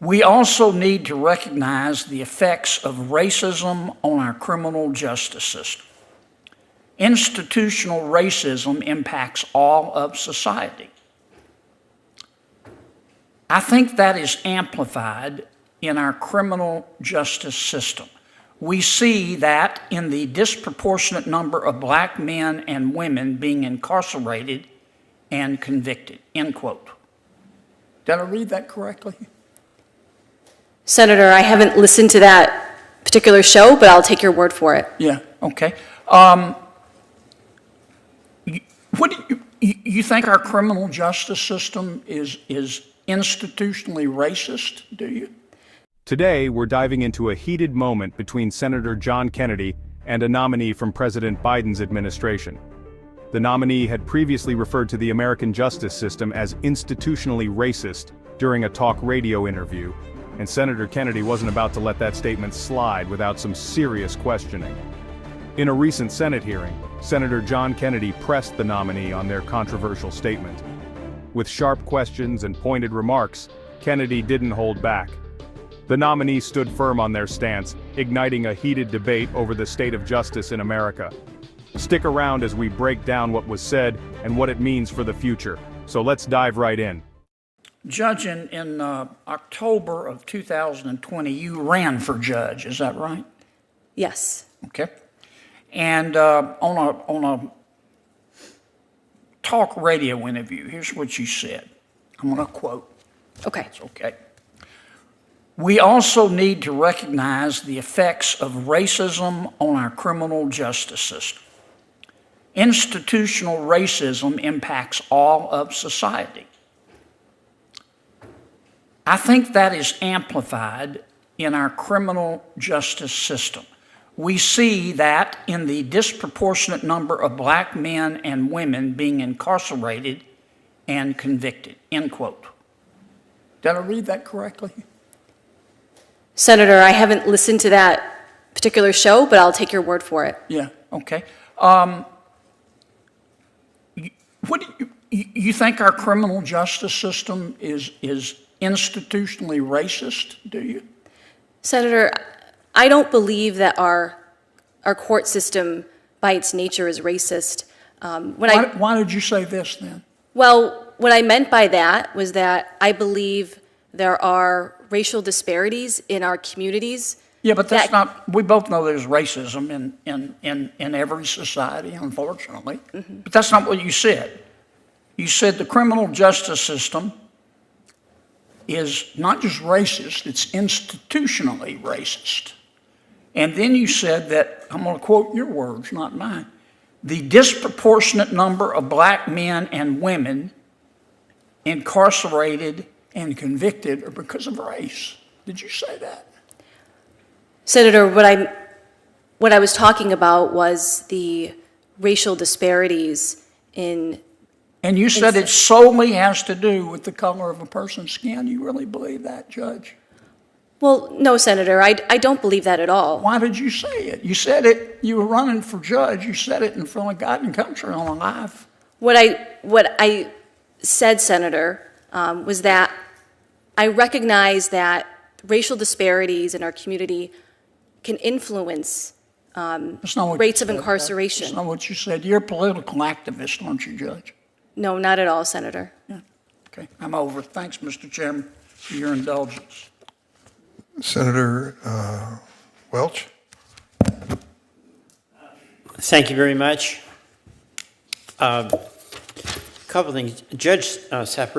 We also need to recognize the effects of racism on our criminal justice system. Institutional racism impacts all of society. I think that is amplified in our criminal justice system. We see that in the disproportionate number of black men and women being incarcerated and convicted, end quote. Did I read that correctly? Senator, I haven't listened to that particular show, but I'll take your word for it. Yeah, okay. What do you think our criminal justice system is institutionally racist, do you? Today, we're diving into a heated moment between Senator John Kennedy and a nominee from President Biden's administration. The nominee had previously referred to the American justice system as institutionally racist during a talk radio interview, and Senator Kennedy wasn't about to let that statement slide without some serious questioning. In a recent Senate hearing, Senator John Kennedy pressed the nominee on their controversial statement. With sharp questions and pointed remarks, Kennedy didn't hold back. The nominee stood firm on their stance, igniting a heated debate over the state of justice in America. Stick around as we break down what was said and what it means for the future. So let's dive right in. Judge, in October of 2020, you ran for judge, is that right? Yes. Okay. And on a talk radio interview, here's what you said. I'm going to quote. Okay. It's okay. We also need to recognize the effects of racism on our criminal justice system. Institutional racism impacts all of society. I think that is amplified in our criminal justice system. We see that in the disproportionate number of black men and women being incarcerated and convicted, end quote. Did I read that correctly? Senator, I haven't listened to that particular show, but I'll take your word for it. Yeah, okay. What do you think our criminal justice system is institutionally racist, do you? Senator, I don't believe that our court system, by its nature, is racist. Why did you say this then? Well, what I meant by that was that I believe there are racial disparities in our communities. Yeah, but that's not, we both know there's racism in every society, unfortunately. Mm-hmm. But that's not what you said. You said the criminal justice system is not just racist, it's institutionally racist. And then you said that, I'm going to quote your words, not mine, the disproportionate number of black men and women incarcerated and convicted are because of race. Did you say that? Senator, what I was talking about was the racial disparities in... And you said it solely has to do with the color of a person's skin. You really believe that, Judge? Well, no, Senator, I don't believe that at all. Why did you say it? You said it, you were running for judge, you said it in front of God and country on a live. What I said, Senator, was that I recognize that racial disparities in our community can influence rates of incarceration. That's not what you said. You're a political activist, aren't you, Judge? No, not at all, Senator. Yeah. Okay, I'm over. Thanks, Mr. Chairman, for your indulgence. Senator Welch. Thank you very much. A couple things. Judge Sapir